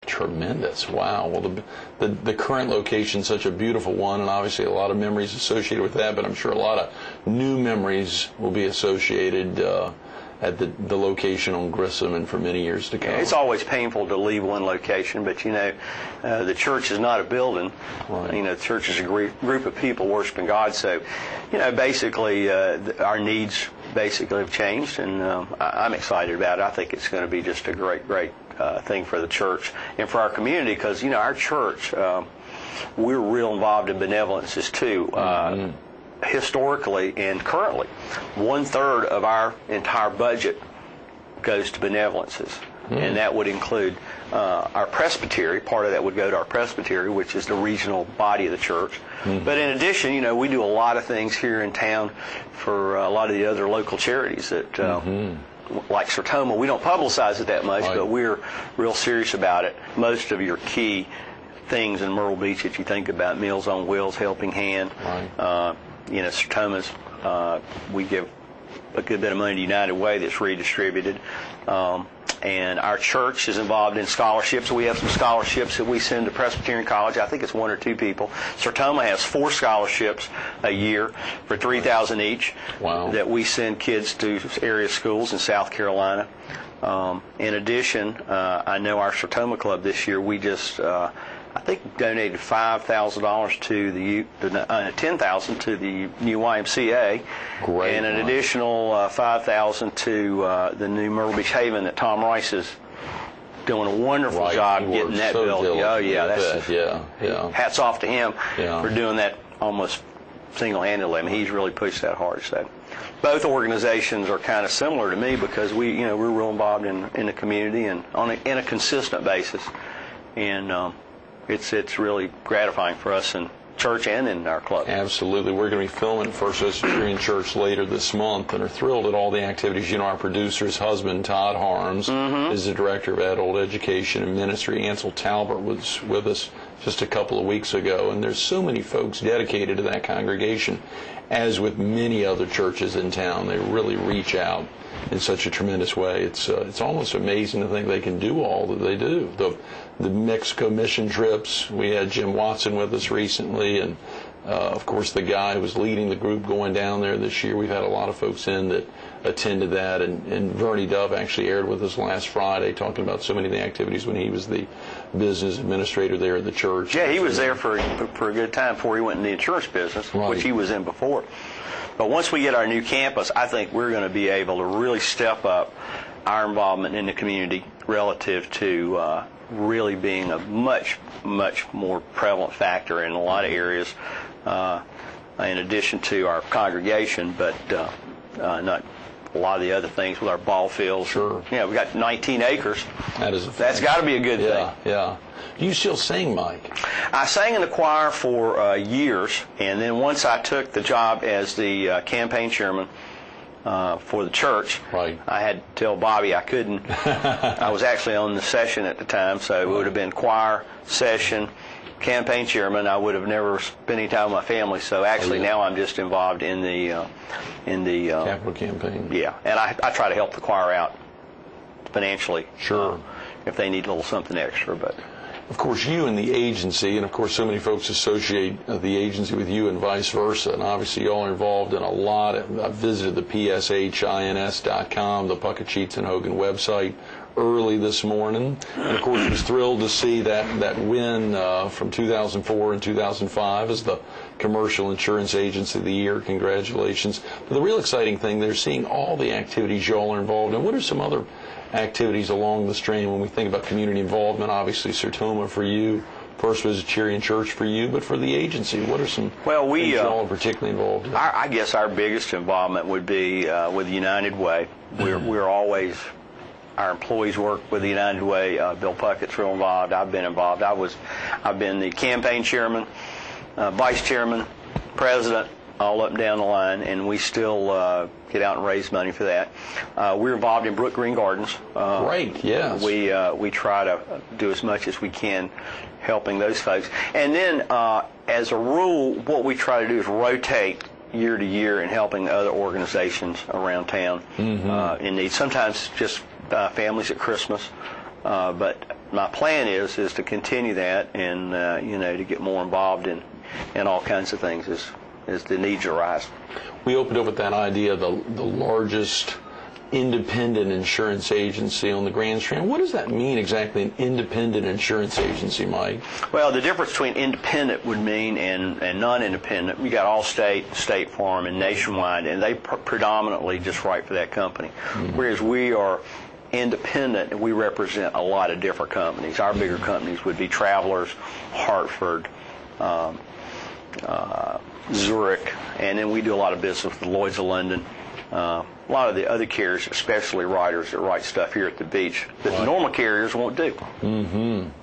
Tremendous. Wow. Well, the current location is such a beautiful one, and obviously a lot of memories associated with that, but I'm sure a lot of new memories will be associated at the location on Grissom and for many years to come. It's always painful to leave one location, but the church is not a building. Right. The church is a group of people worshiping God. So, basically our needs basically have changed, and I'm excited about it. I think it's going to be just a great thing for the church and for our community, because our church, we're real involved in benevolences too. Historically and currently, 1/3 of our entire budget goes to benevolences, and that would include our presbytery. Part of that would go to our presbytery, which is the regional body of the church. But in addition, we do a lot of things here in town for a lot of the other local charities that like Sertoma. We don't publicize it that much, right, but we're real serious about it. Most of your key things in Myrtle Beach that you think about, Meals on Wheels, Helping Hand, right, Sertoma's, we give a good bit of money to United Way that's redistributed. And our church is involved in scholarships. We have some scholarships that we send to Presbyterian College. I think it's 1 or 2 people. Sertoma has 4 scholarships a year for $3,000 each. Wow. That we send kids to area schools in South Carolina. In addition, I know our Sertoma Club this year, we just I think donated $5,000 to the $10,000 to the new YMCA, great, and an additional $5,000 to the new Myrtle Beach Haven that Tom Rice is doing a wonderful job getting that built. Oh yeah, yeah. Hats off to him for doing that almost single-handedly. I mean, he's really pushed that hard. So both organizations are kind of similar to me, because we're real involved in the community and in a consistent basis, and it's really gratifying for us in church and in our club. Absolutely. We're going to be filming First Presbyterian Church later this month, and are thrilled at all the activities. Our producer's husband, Todd Harms, is the Director of Adult Education and Ministry. Ansel Talbert was with us just a couple of weeks ago, and there's so many folks dedicated to that congregation. As with many other churches in town, they really reach out in such a tremendous way. It's almost amazing to think they can do all that they do. The Mexico mission trips, we had Jim Watson with us recently, and of course the guy who was leading the group going down there this year. We've had a lot of folks in that attended that, and Vernie Dove actually aired with us last Friday talking about so many of the activities when he was the business administrator there at the church. Yeah, he was there for a good time before he went in the insurance business, right, which he was in before. But once we get our new campus, I think we're going to be able to really step up our involvement in the community relative to really being a much more prevalent factor in a lot of areas, in addition to our congregation, but not a lot of the other things with our ball fields. Sure. We've got 19 acres. That's got to be a good thing. Yeah. Do you still sing, Mike? I sang in the choir for years, and then once I took the job as the campaign chairman for the church, right, I had to tell Bobby I couldn't. I was actually on the session at the time, so it would have been choir, session, campaign chairman. I would have never spent any time with my family. So actually now I'm just involved in the capital campaign. Yeah, and I try to help the choir out financially. Sure. If they need a little something extra, but. Of course, you and the agency, and of course so many folks associate the agency with you and vice versa, and obviously you all are involved in a lot. I visited the PSHINS.com, the Puckett, Scheetz, and Hogan website early this morning, and of course was thrilled to see that win from 2004 and 2005 as the Commercial Insurance Agency of the Year. Congratulations. But the real exciting thing, they're seeing all the activities you all are involved in. What are some other activities along the stream when we think about community involvement? Obviously Sertoma for you, First Presbyterian Church for you, but for the agency, what are some things you all are particularly involved in? I guess our biggest involvement would be with United Way. We're always, our employees work with the United Way. Bill Puckett's real involved. I've been involved. I've been the campaign chairman, vice chairman, president, all up and down the line, and we still get out and raise money for that. We're involved in Brook Green Gardens. Right, yes. We try to do as much as we can helping those folks. And then, as a rule, what we try to do is rotate year to year in helping other organizations around town in need. Sometimes just families at Christmas. But my plan is to continue that and to get more involved in all kinds of things as the needs arise. We opened up with that idea of the largest independent insurance agency on the Grand Strand. What does that mean exactly, an independent insurance agency, Mike? Well, the difference between independent would mean and non-independent, we got Allstate, State Farm, and Nationwide, and they predominantly just write for that company. Whereas we are independent, and we represent a lot of different companies. Our bigger companies would be Travelers, Hartford, Zurich, and then we do a lot of business with Lloyd's of London. A lot of the other carriers, especially writers that write stuff here at the beach, that the normal carriers won't do.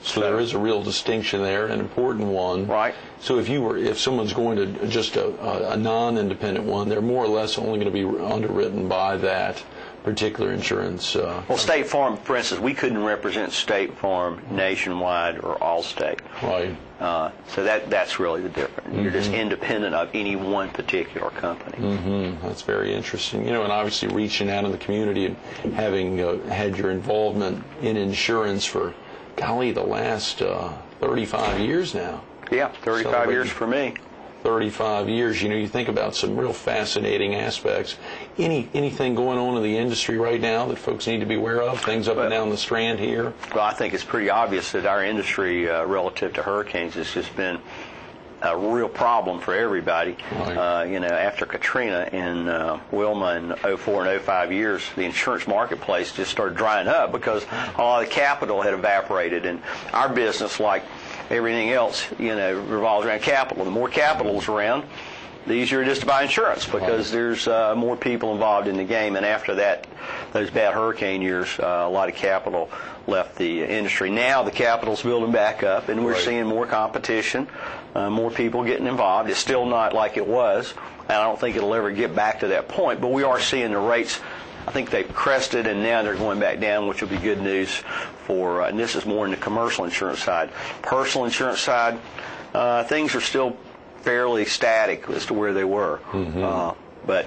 So there is a real distinction there, an important one. Right. So if someone's going to just a non-independent one, they're more or less only going to be underwritten by that particular insurance. Well, State Farm, for instance, we couldn't represent State Farm, Nationwide, or Allstate. Right. So that's really the difference. You're just independent of any one particular company. That's very interesting. And obviously reaching out in the community and having had your involvement in insurance for, golly, the last 35 years now. Yeah, 35 years for me. 35 years, you think about some real fascinating aspects. Anything going on in the industry right now that folks need to be aware of? Things up and down the Strand here? Well, I think it's pretty obvious that our industry, relative to hurricanes, has just been a real problem for everybody. Right. After Katrina and Wilma in 04 and 05 years, the insurance marketplace just started drying up because a lot of the capital had evaporated, and our business, like everything else, revolves around capital. The more capital is around, the easier it is to buy insurance because there's more people involved in the game. And after that, those bad hurricane years, a lot of capital left the industry. Now the capital's building back up, and we're seeing more competition, more people getting involved. It's still not like it was, and I don't think it'll ever get back to that point, but we are seeing the rates. I think they've crested, and now they're going back down, which will be good news for, and this is more in the commercial insurance side. Personal insurance side, things are still fairly static as to where they were. But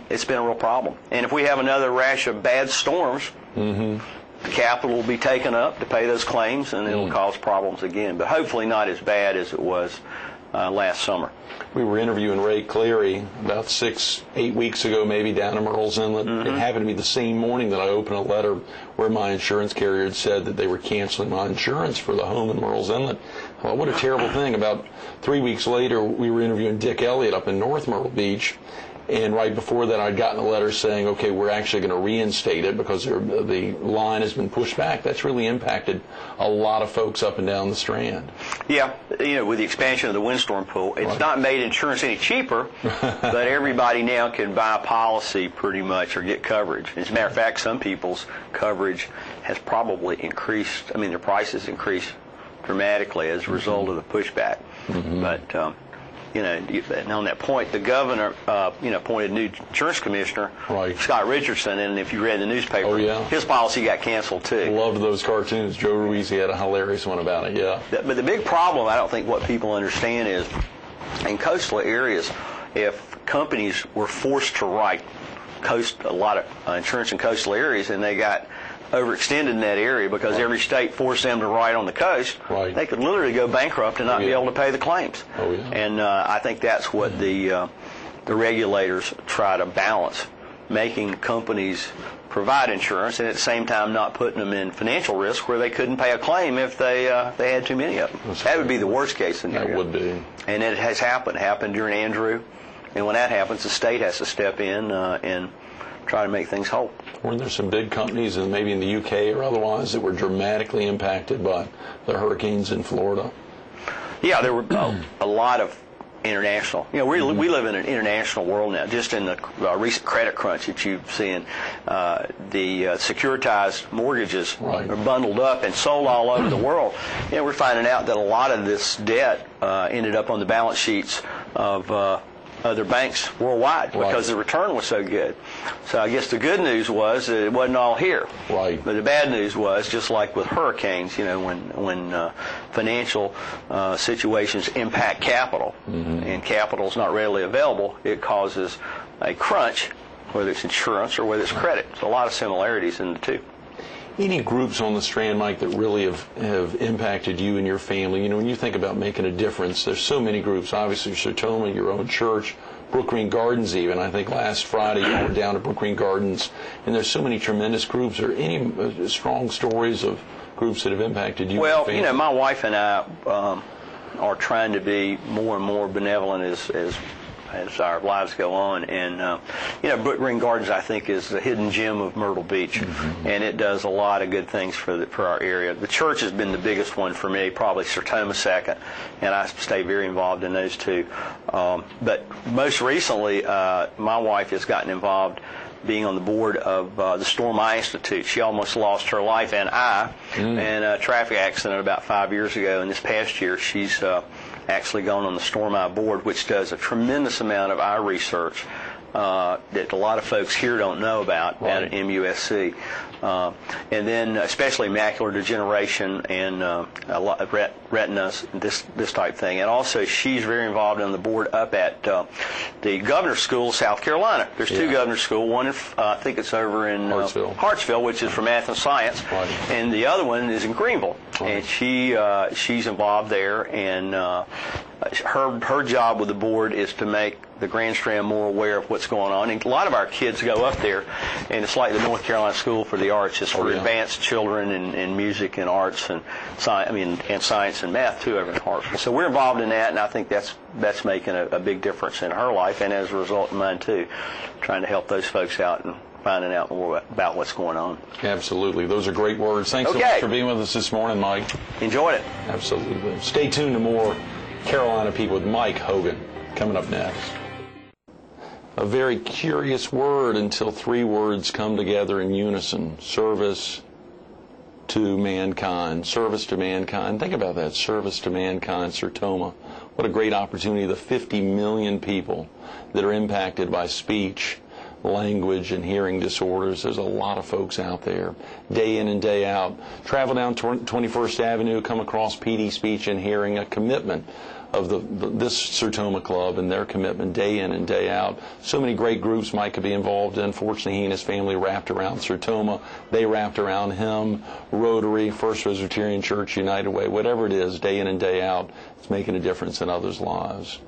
it's been a real problem. And if we have another rash of bad storms, capital will be taken up to pay those claims, and it'll cause problems again. But hopefully not as bad as it was last summer. We were interviewing Ray Cleary about 6-8 weeks ago, maybe, down in Murrells Inlet. It happened to be the same morning that I opened a letter where my insurance carrier had said that they were canceling my insurance for the home in Murrells Inlet. Well, what a terrible thing. About 3 weeks later, we were interviewing Dick Elliott up in North Myrtle Beach. And right before that, I'd gotten a letter saying, okay, we're actually going to reinstate it because the line has been pushed back. That's really impacted a lot of folks up and down the Strand. Yeah, with the expansion of the windstorm pool, it's not made insurance any cheaper, but everybody now can buy a policy pretty much or get coverage. As a matter of fact, some people's coverage has probably increased. I mean, their prices increased dramatically as a result of the pushback. But and on that point, the governor, appointed a new insurance commissioner, Scott Richardson, and if you read the newspaper, his policy got canceled too. Loved those cartoons. Joe Ruiz, he had a hilarious one about it, But the big problem, I don't think what people understand is, in coastal areas, if companies were forced to write a lot of insurance in coastal areas, and they got overextended in that area because every state forced them to write on the coast, they could literally go bankrupt and not be able to pay the claims. And I think that's what the regulators try to balance, making companies provide insurance and at the same time not putting them in financial risk where they couldn't pay a claim if they had too many of them. That would be the worst case scenario. That would be. And it has happened during Andrew. And when that happens, the state has to step in and try to make things whole. Weren't there some big companies, and maybe in the UK or otherwise, that were dramatically impacted by the hurricanes in Florida? Yeah, there were a lot of international. We live in an international world now. Just in the recent credit crunch that you've seen, the securitized mortgages are bundled up and sold all over the world. We're finding out that a lot of this debt ended up on the balance sheets of other banks worldwide because the return was so good. So I guess the good news was that it wasn't all here. But the bad news was, just like with hurricanes, when financial situations impact capital and capital is not readily available, it causes a crunch, whether it's insurance or whether it's credit. So a lot of similarities in the two. Any groups on the Strand, Mike, that really have impacted you and your family? You know, when you think about making a difference, there's so many groups. Obviously, Sertoma, your own church, Brook Green Gardens even. I think last Friday you were down at Brook Green Gardens, and there's so many tremendous groups. Are any strong stories of groups that have impacted you? Well, you know, my wife and I are trying to be more and more benevolent as our lives go on, and you know, Brook Green Gardens, I think, is the hidden gem of Myrtle Beach, and it does a lot of good things for our area. The church has been the biggest one for me, probably Sertoma second, and I stay very involved in those two. But most recently, my wife has gotten involved being on the board of the Storm Eye Institute. She almost lost her life and eye in a traffic accident about 5 years ago, and this past year she's actually gone on the Storm Eye board, which does a tremendous amount of eye research that a lot of folks here don't know about out at MUSC. And then especially macular degeneration and a lot of retinas, this type thing. And also she's very involved on the board up at the Governor's School, South Carolina. There's two Governor's School. One, I think it's over in Hartsville, which is for math and science, and the other one is in Greenville. And she's involved there, and her job with the board is to make the Grand Strand more aware of what's going on. And a lot of our kids go up there, and it's like the North Carolina School for the Arts. It's for advanced children in music and arts and science, and science and math too over in Hartsville. So we're involved in that, and I think that's making a big difference in her life, and as a result in mine too, trying to help those folks out and finding out more about what's going on. Absolutely. Those are great words. Thanks so much for being with us this morning, Mike. Enjoyed it. Absolutely. Stay tuned to more Carolina People with Mike Hogan coming up next. A very curious word until three words come together in unison. Service to mankind. Service to mankind. Think about that. Service to mankind, Sertoma. What a great opportunity. The 50 million people that are impacted by speech, language, and hearing disorders. There's a lot of folks out there, day in and day out. Travel down 21st Avenue, come across PD Speech and Hearing, a commitment of this Sertoma Club and their commitment day in and day out. So many great groups Mike could be involved in. Fortunately, he and his family wrapped around Sertoma. They wrapped around him. Rotary, First Presbyterian Church, United Way, whatever it is, day in and day out, it's making a difference in others' lives.